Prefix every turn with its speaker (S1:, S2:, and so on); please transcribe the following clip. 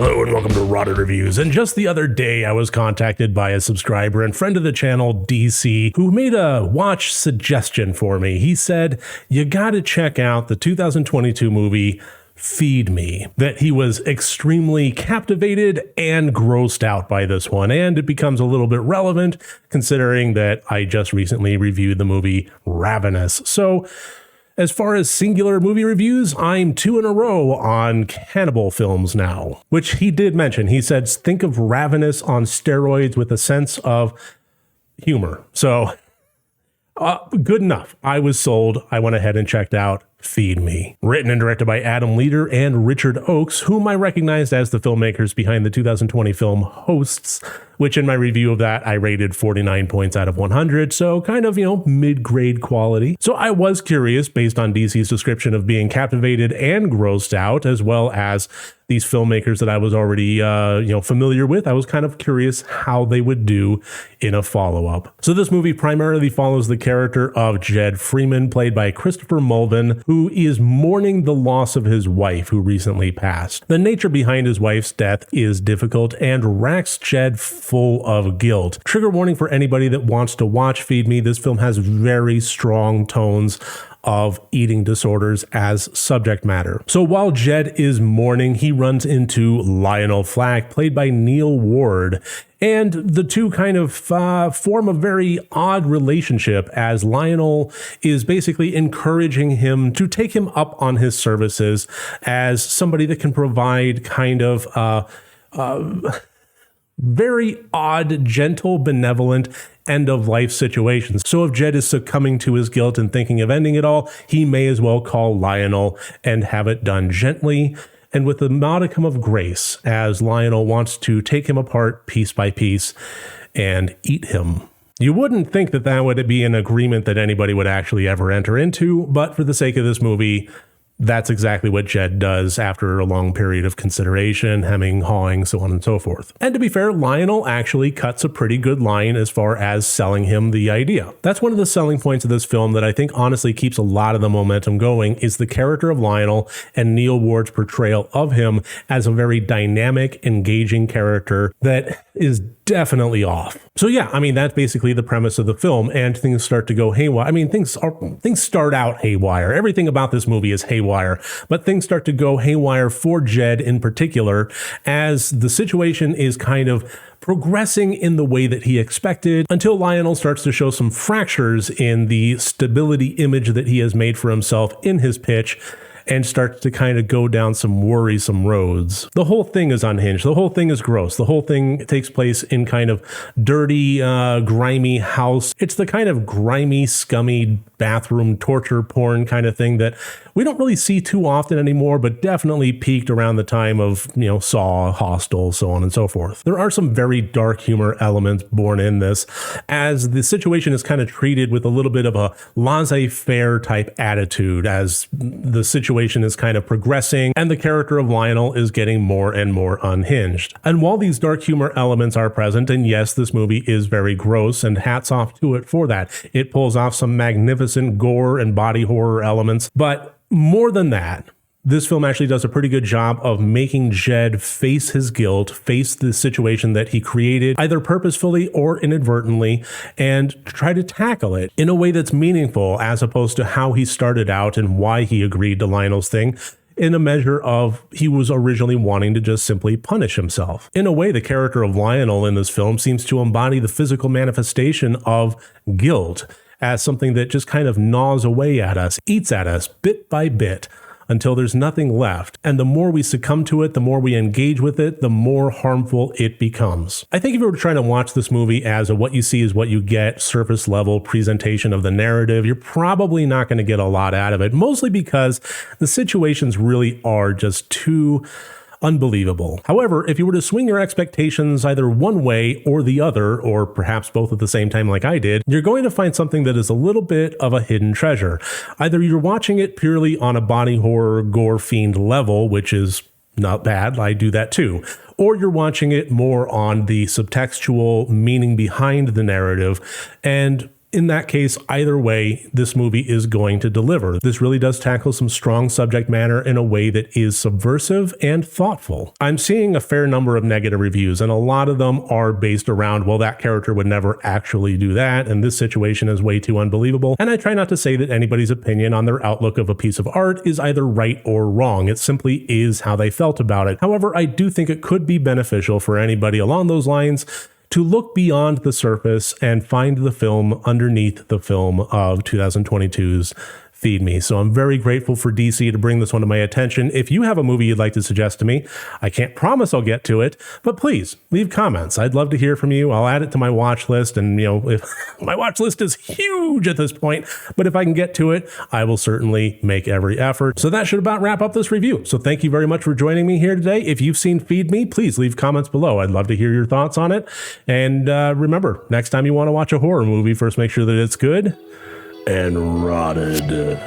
S1: Hello and welcome to Rotted Reviews. And just the other day, I was contacted by a subscriber and friend of the channel, DC, who made a watch suggestion for me. He said, you gotta check out the 2022 movie, Feed Me, that he was extremely captivated and grossed out by this one. And it becomes a little bit relevant considering that I just recently reviewed the movie Ravenous. So as far as singular movie reviews, I'm 2 in a row on cannibal films now, which he did mention. He said, think of Ravenous on steroids with a sense of humor. So good enough. I was sold. I went ahead and checked out Feed Me. Written and directed by Adam Leader and Richard Oakes, whom I recognized as the filmmakers behind the 2020 film Hosts, which in my review of that, I rated 49 points out of 100. So kind of, mid-grade quality. So I was curious, based on DC's description of being captivated and grossed out, as well as these filmmakers that I was already, familiar with. I was kind of curious how they would do in a follow-up. So this movie primarily follows the character of Jed Freeman, played by Christopher Mulvin, who is mourning the loss of his wife, who recently passed. The nature behind his wife's death is difficult and racks Jed full of guilt. Trigger warning for anybody that wants to watch Feed Me. This film has very strong tones of eating disorders as subject matter. So while Jed is mourning, he runs into Lionel Flack, played by Neil Ward, and the two kind of form a very odd relationship as Lionel is basically encouraging him to take him up on his services as somebody that can provide kind of very odd, gentle, benevolent end-of-life situations. So if Jed is succumbing to his guilt and thinking of ending it all, he may as well call Lionel and have it done gently and with a modicum of grace, as Lionel wants to take him apart piece by piece and eat him. You wouldn't think that that would be an agreement that anybody would actually ever enter into, but for the sake of this movie, that's exactly what Jed does after a long period of consideration, hemming, hawing, so on and so forth. And to be fair, Lionel actually cuts a pretty good line as far as selling him the idea. That's one of the selling points of this film that I think honestly keeps a lot of the momentum going, is the character of Lionel and Neil Ward's portrayal of him as a very dynamic, engaging character that is definitely off. So yeah, that's basically the premise of the film, and things start to go haywire. Things start out haywire. Everything about this movie is haywire, but things start to go haywire for Jed in particular, as the situation is kind of progressing in the way that he expected, until Lionel starts to show some fractures in the stability image that he has made for himself in his pitch, and starts to kind of go down some worrisome roads. The whole thing is unhinged. The whole thing is gross. The whole thing takes place in kind of dirty, grimy house. It's the kind of grimy, scummy bathroom torture porn kind of thing that we don't really see too often anymore, but definitely peaked around the time of, Saw, Hostel, so on and so forth. There are some very dark humor elements born in this, as the situation is kind of treated with a little bit of a laissez-faire type attitude as the situation is kind of progressing and the character of Lionel is getting more and more unhinged. And while these dark humor elements are present, and yes, this movie is very gross, and hats off to it for that, it pulls off some magnificent gore and body horror elements, but more than that, this film actually does a pretty good job of making Jed face his guilt, face the situation that he created, either purposefully or inadvertently, and try to tackle it in a way that's meaningful, as opposed to how he started out and why he agreed to Lionel's thing, in a measure of he was originally wanting to just simply punish himself. In a way, the character of Lionel in this film seems to embody the physical manifestation of guilt, as something that just kind of gnaws away at us, eats at us bit by bit, until there's nothing left. And the more we succumb to it, the more we engage with it, the more harmful it becomes. I think if you were trying to watch this movie as a what you see is what you get surface level presentation of the narrative, you're probably not going to get a lot out of it, mostly because the situations really are just too unbelievable. However, if you were to swing your expectations either one way or the other, or perhaps both at the same time like I did, you're going to find something that is a little bit of a hidden treasure. Either you're watching it purely on a body horror gore fiend level, which is not bad, I do that too, or you're watching it more on the subtextual meaning behind the narrative, and in that case, either way, this movie is going to deliver. This really does tackle some strong subject matter in a way that is subversive and thoughtful. I'm seeing a fair number of negative reviews, and a lot of them are based around, well, that character would never actually do that, and this situation is way too unbelievable. And I try not to say that anybody's opinion on their outlook of a piece of art is either right or wrong. It simply is how they felt about it. However, I do think it could be beneficial for anybody along those lines to look beyond the surface and find the film underneath the film of 2022's Feed Me. So I'm very grateful for DC to bring this one to my attention. If you have a movie you'd like to suggest to me, I can't promise I'll get to it, but please leave comments. I'd love to hear from you. I'll add it to my watch list. And, if my watch list is huge at this point, but if I can get to it, I will certainly make every effort. So that should about wrap up this review. So thank you very much for joining me here today. If you've seen Feed Me, please leave comments below. I'd love to hear your thoughts on it. And remember, next time you want to watch a horror movie, first make sure that it's good and rotted.